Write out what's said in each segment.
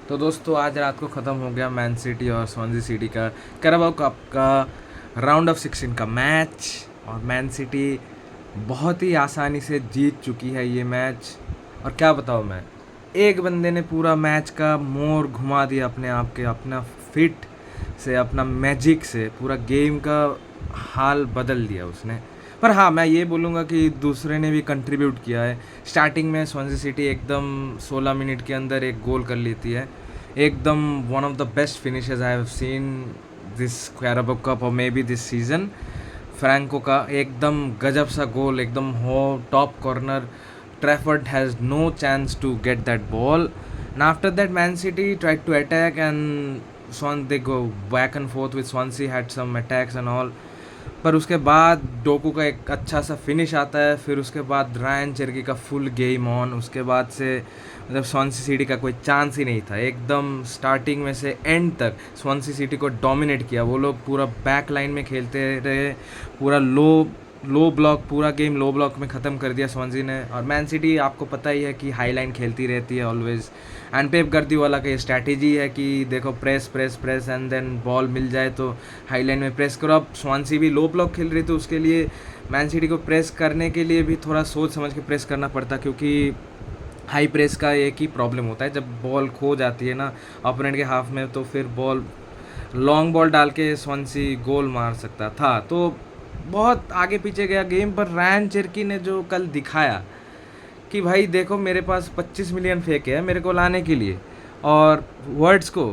तो दोस्तों आज रात को ख़त्म हो गया मैन सिटी और स्वानजी सिटी का कैराबाओ कप का राउंड ऑफ 16 का मैच। और मैन सिटी बहुत ही आसानी से जीत चुकी है ये मैच। और क्या बताऊँ मैं, एक बंदे ने पूरा मैच का मोड़ घुमा दिया अपने आप के, अपना फिट से, अपना मैजिक से पूरा गेम का हाल बदल दिया उसने। पर हाँ, मैं ये बोलूँगा कि दूसरे ने भी कंट्रीब्यूट किया है। स्टार्टिंग में स्वानसी सिटी एकदम 16 मिनट के अंदर एक गोल कर लेती है, एकदम one of the best finishes I have seen this Carabao Cup और maybe this season. Franco का एकदम गजब सा गोल, एकदम हो top corner, Trafford has no chance to get that ball. And after that, Man City tried to attack, and they go back and forth with Swansea had some attacks and all. पर उसके बाद Docu का एक अच्छा सा finish आता है, फिर उसके बाद रायन चेर्की का फुल गेम ऑन। उसके बाद से मतलब स्वानसी सिटी का कोई चांस ही नहीं था। एकदम स्टार्टिंग में से एंड तक स्वानसी सिटी को डोमिनेट किया। वो लोग पूरा बैक लाइन में खेलते रहे, पूरा लो ब्लॉक, पूरा गेम लो ब्लॉक में ख़त्म कर दिया स्वानसी ने। और मैन सिटी आपको पता ही है कि हाई लाइन खेलती रहती है ऑलवेज। एंड पेप गार्डियोला का ये स्ट्रैटेजी है कि देखो press press press and then ball मिल जाए तो हाई लाइन में प्रेस करो। अब स्वानसी भी लो ब्लॉक खेल रही, तो उसके लिए मैन सिटी को प्रेस करने के लिए भी थोड़ा सोच समझ के प्रेस करना पड़ता, क्योंकि हाई प्रेस का एक ही प्रॉब्लम होता है, जब बॉल खो जाती है ना ओपोनेंट के हाफ में, तो फिर बॉल लॉन्ग बॉल डाल के स्वानसी गोल मार सकता था। तो बहुत आगे पीछे गया गेम। पर रैन चेर्की ने जो कल दिखाया कि भाई देखो मेरे पास 25 मिलियन फेंके हैं मेरे को लाने के लिए, और वर्ड्स को,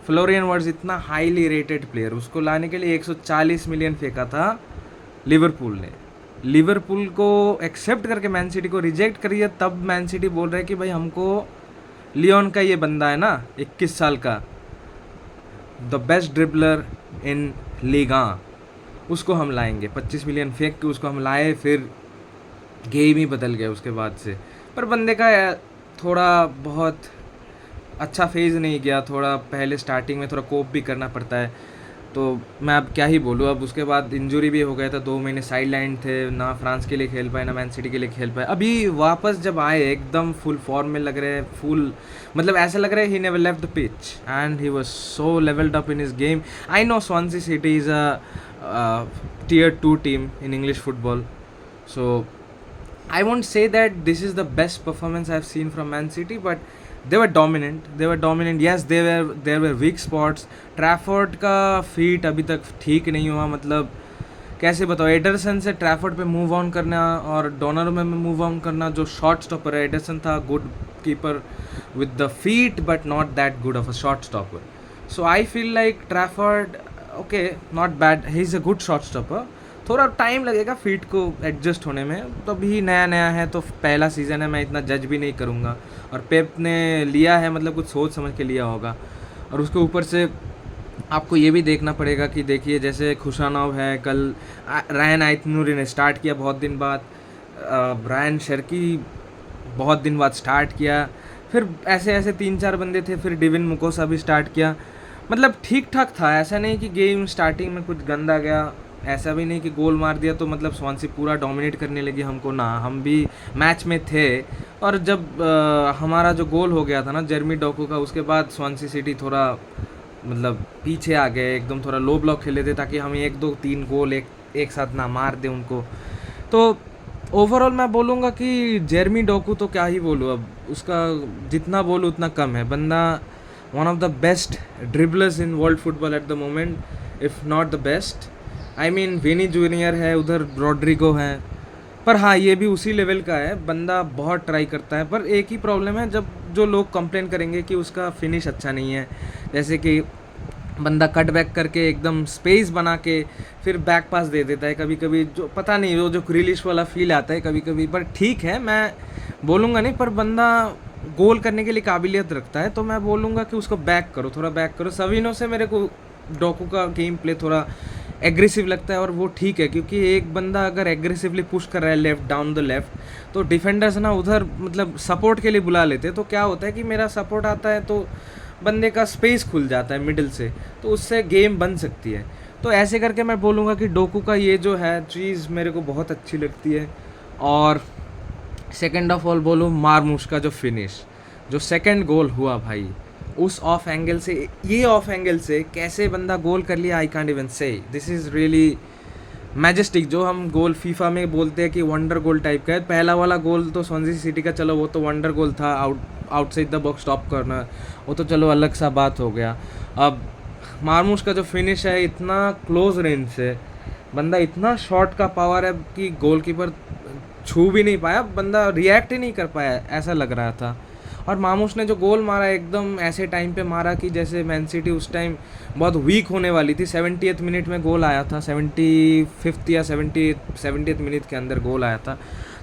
फ्लोरियन वर्ड्स इतना हाईली रेटेड प्लेयर, उसको लाने के लिए 140 मिलियन फेंका था लिवरपूल ने। लिवरपूल को एक्सेप्ट करके मैन सिटी को रिजेक्ट करिए, तब मैन सिटी बोल रहे हैं कि भाई हमको लियोन का ये बंदा है ना 21 साल का, the best dribbler in Liga, उसको हम लाएंगे। 25 मिलियन फेंक के उसको हम लाए, फिर गेम ही बदल गया उसके बाद से। पर बंदे का थोड़ा बहुत अच्छा फेज़ नहीं गया, थोड़ा पहले स्टार्टिंग में थोड़ा कोप भी करना पड़ता है। तो मैं अब क्या ही बोलूँ, अब उसके बाद इंजरी भी हो गया था, 2 महीने साइड लाइन थे, ना फ्रांस के लिए खेल पाए ना मैन सिटी के लिए खेल पाए। अभी वापस जब आए एकदम फुल फॉर्म में लग रहे हैं, फुल मतलब ऐसा लग रहा है ही never left the pitch and he was so levelled up in his game. I know Swansea City is a tier 2 team in English football, so I won't say that this is the best performance I've seen from Man City, but they were dominant. Yes, there were weak spots. Trafford का feet अभी तक ठीक नहीं हुआ, मतलब कैसे बताओ, Anderson से ट्रैफर्ड पे मूव ऑन करना और डोनारुमा में मूव ऑन करना। जो शॉट स्टॉपर है, एडरसन था good keeper with the feet but not that good of a shot stopper. So I feel like Trafford okay, not bad, he is a good shot stopper. थोड़ा time लगेगा feet को adjust होने में, तो अभी नया नया है, तो पहला सीज़न है, मैं इतना जज भी नहीं करूँगा। और पेप ने लिया है, मतलब कुछ सोच समझ के लिया होगा। और उसके ऊपर से आपको ये भी देखना पड़ेगा कि देखिए जैसे खुशानव है, कल रायन आइतनूरी ने स्टार्ट किया बहुत दिन बाद, ब्रायन शर्की बहुत दिन बाद स्टार्ट किया, फिर ऐसे ऐसे 3-4 बंदे थे, फिर डिविन मुकोसा भी स्टार्ट किया। मतलब ठीक ठाक था, ऐसा नहीं कि गेम स्टार्टिंग में कुछ गंदा गया, ऐसा भी नहीं कि गोल मार दिया तो मतलब स्वानसी पूरा डोमिनेट करने लगी हमको ना। हम भी मैच में थे, और जब हमारा जो गोल हो गया था ना जेरमी डोकू का, उसके बाद स्वानसी सिटी थोड़ा मतलब पीछे आ गए, एकदम थोड़ा लो ब्लॉक खेले थे ताकि हम 1-2-3 गोल एक साथ ना मार दें उनको। तो ओवरऑल मैं बोलूँगा कि जेरमी डोकू तो क्या ही बोलूँ, अब उसका जितना बोलूँ उतना कम है। बंदा one of the best dribblers in world football at the moment, if not the best. I mean Vini junior है, उधर रॉड्रिगो है, पर हाँ ये भी उसी लेवल का है। बंदा बहुत ट्राई करता है, पर एक ही प्रॉब्लम है, जब जो लोग कंप्लेन करेंगे कि उसका फिनिश अच्छा नहीं है, जैसे कि बंदा कट बैक करके एकदम स्पेस बना के फिर बैक पास दे देता है कभी कभी, जो पता नहीं वो जो क्रिलिश वाला फील आता है कभी कभी। पर ठीक है, मैं बोलूँगा नहीं, पर बंदा गोल करने के लिए काबिलियत रखता है, तो मैं बोलूँगा कि उसको बैक करो, थोड़ा बैक करो। सवीनो से मेरे को डोकू का गेम प्ले थोड़ा एग्रेसिव लगता है, और वो ठीक है, क्योंकि एक बंदा अगर एग्रेसिवली पुश कर रहा है लेफ्ट डाउन द लेफ्ट, तो डिफेंडर्स ना उधर मतलब सपोर्ट के लिए बुला लेते हैं। तो क्या होता है कि मेरा सपोर्ट आता है तो बंदे का स्पेस खुल जाता है मिडिल से, तो उससे गेम बन सकती है। तो ऐसे करके मैं बोलूँगा कि डोकू का ये जो है चीज़ मेरे को बहुत अच्छी लगती है। और सेकेंड ऑफ ऑल बोलूँ, मारमूश का जो फिनिश, जो सेकेंड गोल हुआ भाई, उस ऑफ एंगल से, ये ऑफ एंगल से कैसे बंदा गोल कर लिया, आई कांट इवन से। This is really majestic. जो हम गोल फीफा में बोलते हैं कि वंडर गोल टाइप का है, पहला वाला गोल तो स्वांजी सिटी का, चलो वो तो वंडर गोल था, आउटसाइड द बॉक्स स्टॉप करना, वो तो चलो अलग सा बात हो गया। अब मार्मूश का जो फिनिश है, इतना क्लोज रेंज से, बंदा इतना शॉट का पावर है कि गोलकीपर छू भी नहीं पाया, बंदा रिएक्ट ही नहीं कर पाया, ऐसा लग रहा था। और मामूश ने जो गोल मारा एकदम ऐसे टाइम पे मारा कि जैसे मैन सिटी उस टाइम बहुत वीक होने वाली थी। 70th मिनट में गोल आया था, 75th या 70th मिनट के अंदर गोल आया था।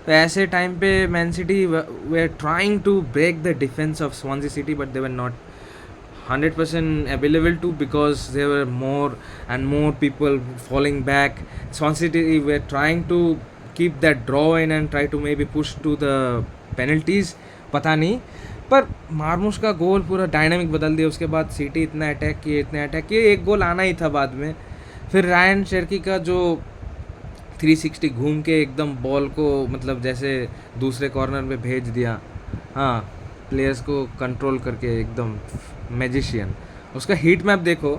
तो ऐसे टाइम पे Man City they trying to break the defence of Swansea City, but they were not 100% available to, because there were more and more people falling back. Swansea City were trying to keep that draw in and try to maybe push to the penalties, पता नहीं। पर मार्मूश का गोल पूरा dynamic बदल दिया। उसके बाद city इतना अटैक किए, एक गोल आना ही था बाद में। फिर रायन शेरकी का जो 360 घूम के एकदम बॉल को मतलब जैसे दूसरे कॉर्नर में भेज दिया, हाँ, प्लेयर्स को कंट्रोल करके एकदम मैजिशियन। उसका हीट मैप देखो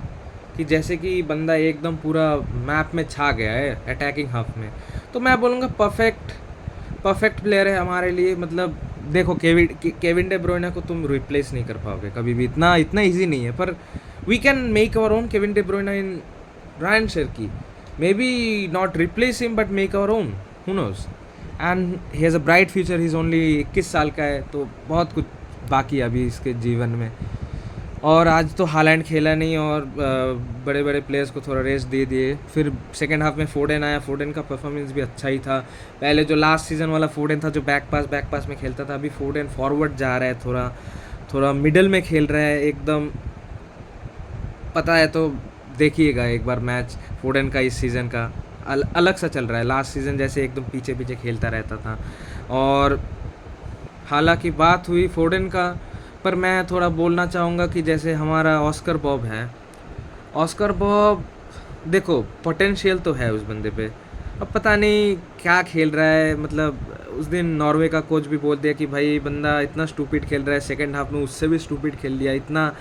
कि जैसे कि बंदा एकदम पूरा मैप में छा गया है अटैकिंग हाफ में। तो मैं बोलूँगा परफेक्ट प्लेयर है हमारे लिए। मतलब देखो, केविन डे ब्रुयने को तुम रिप्लेस नहीं कर पाओगे कभी भी, इतना ईजी नहीं है। पर we can make our own Kevin De Bruyne in Rayan Cherki, maybe not replace him but make our own, who knows. And he has a bright future. He is only 21 साल का है, तो बहुत कुछ बाकी है अभी इसके जीवन में। और आज तो हालैंड खेला नहीं और बड़े बड़े प्लेयर्स को थोड़ा रेस्ट दे दिए। फिर सेकेंड हाफ में फोडेन आया, फोडेन का परफॉर्मेंस भी अच्छा ही था। पहले जो लास्ट सीज़न वाला फोडेन था जो बैक पास में खेलता था, अभी फोडेन फॉरवर्ड जा रहा है, थोड़ा मिडल में खेल रहा है एकदम, पता है। तो देखिएगा एक बार मैच फोडेन का इस सीज़न का अलग सा चल रहा है। लास्ट सीज़न जैसे एकदम पीछे खेलता रहता था। और हालांकि बात हुई फोडेन का, पर मैं थोड़ा बोलना चाहूँगा कि जैसे हमारा ऑस्कर बॉब है, ऑस्कर बॉब देखो पोटेंशियल तो है उस बंदे पे, अब पता नहीं क्या खेल रहा है। मतलब उस दिन नॉर्वे का कोच भी बोल दिया कि भाई बंदा इतना स्टूपिड खेल रहा है, सेकंड हाफ में उससे भी स्टूपिड खेल दिया। इतना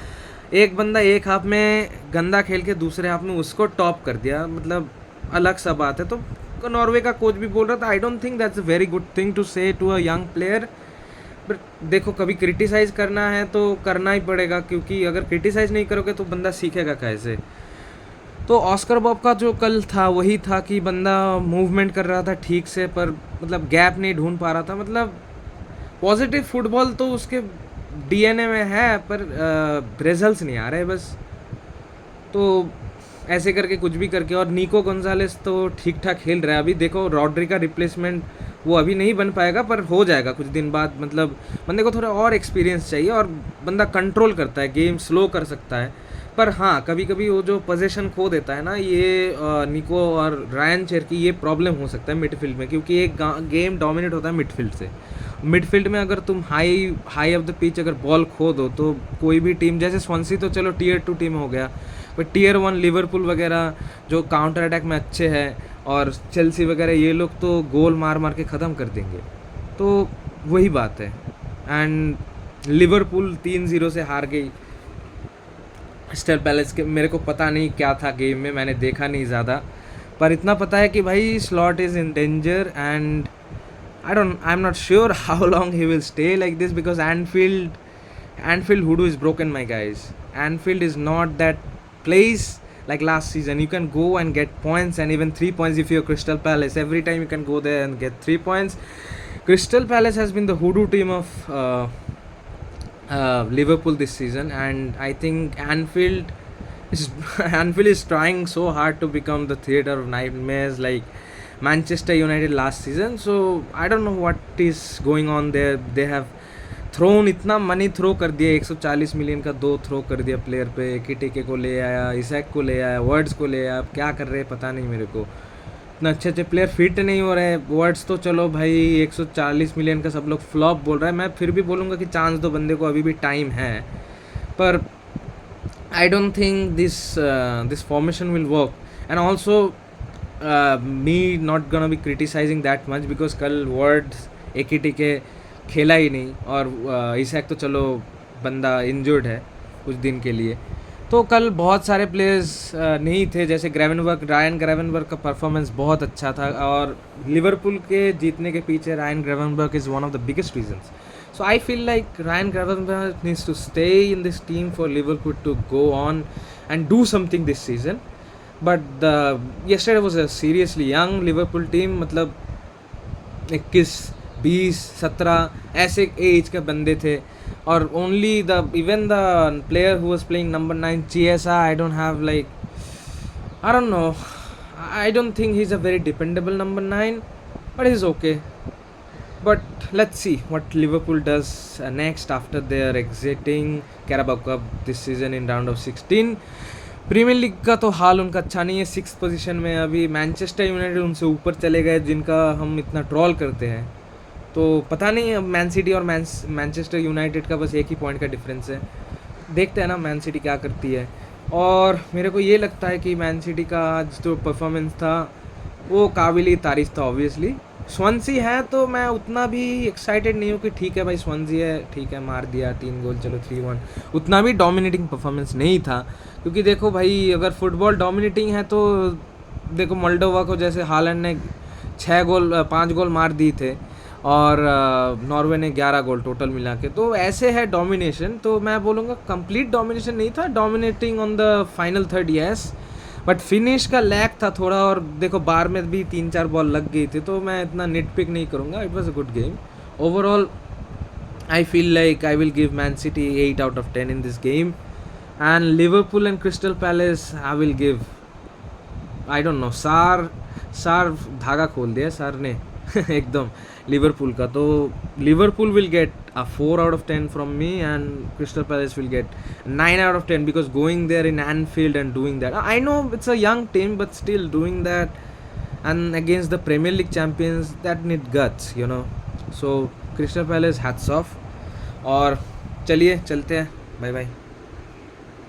एक बंदा एक हाफ में गंदा खेल के दूसरे हाफ में उसको टॉप कर दिया, मतलब अलग सा बात है। तो नॉर्वे का कोच भी बोल रहा था, I don't think that's a very good thing to say to a young player. But देखो, कभी क्रिटिसाइज़ करना है तो करना ही पड़ेगा, क्योंकि अगर क्रिटिसाइज़ नहीं करोगे तो बंदा सीखेगा कैसे। तो ऑस्कर बॉब का जो कल था वही था कि बंदा मूवमेंट कर रहा था ठीक से, पर मतलब गैप नहीं ढूंढ पा रहा था। मतलब पॉजिटिव फुटबॉल तो उसके डीएनए में है, पर रिजल्ट्स नहीं आ रहे बस। तो ऐसे करके कुछ भी करके, और निको गोंजालेस तो ठीक ठाक खेल रहा है। अभी देखो रॉड्री का रिप्लेसमेंट वो अभी नहीं बन पाएगा, पर हो जाएगा कुछ दिन बाद। मतलब बंदे को थोड़ा और एक्सपीरियंस चाहिए, और बंदा कंट्रोल करता है, गेम स्लो कर सकता है। पर हाँ, कभी कभी वो जो पोजीशन खो देता है ना, ये निको और रायन शेरकी, ये प्रॉब्लम हो सकता है मिडफील्ड में, क्योंकि एक गेम डोमिनेट होता है मिडफील्ड से। मिडफील्ड में अगर तुम हाई ऑफ द पिच अगर बॉल खो दो, तो कोई भी टीम, जैसे स्वांसी तो चलो Tier 2 टीम हो गया, बट Tier 1 लिवरपूल वगैरह जो काउंटर अटैक में अच्छे हैं, और चेल्सी वगैरह, ये लोग तो गोल मार के ख़त्म कर देंगे। तो वही बात है। एंड लिवरपूल 3-0 से हार गई क्रिस्टल पैलेस के। मेरे को पता नहीं क्या था गेम में, मैंने देखा नहीं ज़्यादा, पर इतना पता है कि भाई slot is in danger. And I am not sure how long he will stay like this, because Anfield hoodoo is broken, my guys. Anfield is not that place like last season. You can go and get points, and even 3 points if you're Crystal Palace. Every time you can go there and get 3 points. Crystal Palace has been the hoodoo team of Liverpool this season, and I think Anfield is trying so hard to become the theatre of nightmares like Manchester United last season. So I don't know what is going on there. They have thrown इतना money throw कर दिया, 140 million का 2 throw कर दिया player पे। किटिके को ले आया, इसैक को ले आया, वर्ड्स को ले आया। अब क्या कर रहे हैं पता नहीं मेरे को। इतना अच्छे प्लेयर फिट नहीं हो रहे। वर्ड्स तो चलो भाई 140 मिलियन का सब लोग फ्लॉप बोल रहा है, मैं फिर भी बोलूँगा कि चांस दो बंदे को, अभी भी टाइम है। पर I don't think this formation will work. And also me not gonna be criticising that much, because कल वर्ड्स एकिटिके खेला ही नहीं, और इसैक तो चलो बंदा इंजर्ड है। कुछ दिन के लिए। तो कल बहुत सारे प्लेयर्स नहीं थे, जैसे रायन ग्रेवेनबर्ग का परफॉर्मेंस बहुत अच्छा था, और लिवरपूल के जीतने के पीछे Ryan Gravenberch is one of the biggest reasons. So I feel like Ryan Gravenberch needs to stay in this team for Liverpool to go on and do something this season. But yesterday was a seriously young Liverpool team. मतलब 21, 20, 17 ऐसे as के बंदे थे, और only the even the player who was playing number 9 Chiesa, I don't have like, I don't know, I don't think he's a very dependable number 9, but he's okay. But let's see what Liverpool does next after they are exiting Carabao Cup this season in round of 16. Premier league का तो हाल उनका अच्छा नहीं है, 6th position में अभी. Manchester United उनसे ऊपर चले गए, जिनका हम इतना ट्रॉल करते हैं. तो पता नहीं, अब मैन सिटी और मैनचेस्टर यूनाइटेड का बस एक ही पॉइंट का डिफरेंस है. देखते हैं ना मैन सिटी क्या करती है. और मेरे को ये लगता है कि मैन सिटी का आज जो परफॉर्मेंस था वो काबिल तारीफ था. ऑब्वियसली स्वानसी है तो मैं उतना भी एक्साइटेड नहीं हूँ कि ठीक है भाई स्वानसी है, ठीक है मार दिया 3 गोल, चलो 3-1. उतना भी डोमिनेटिंग परफॉर्मेंस नहीं था, क्योंकि देखो भाई अगर फुटबॉल डोमिनेटिंग है तो देखो मोल्डोवा को जैसे हालैंड ने 5 गोल मार दिए थे, और नॉर्वे ने 11 गोल टोटल मिला के. तो ऐसे है डोमिनेशन. तो मैं बोलूँगा कंप्लीट डोमिनेशन नहीं था, dominating on the final third yes, but finish का लैक था थोड़ा. और देखो बार में भी 3-4 बॉल लग गई थी, तो मैं इतना निट पिक नहीं करूँगा. It was a good game overall. I feel like I will give man city 8 out of 10 in this game, and Liverpool and crystal palace I will give, I don't know, सार धागा खोल दिया सार ने एकदम Liverpool का. तो Liverpool will get a 4 out of 10 from me, and Crystal Palace will get 9 out of 10, because going there in Anfield and doing that, I know it's a young team, but still doing that and against the Premier League champions, that need guts, you know. So Crystal Palace hats off. और चलिए चलते हैं, bye bye.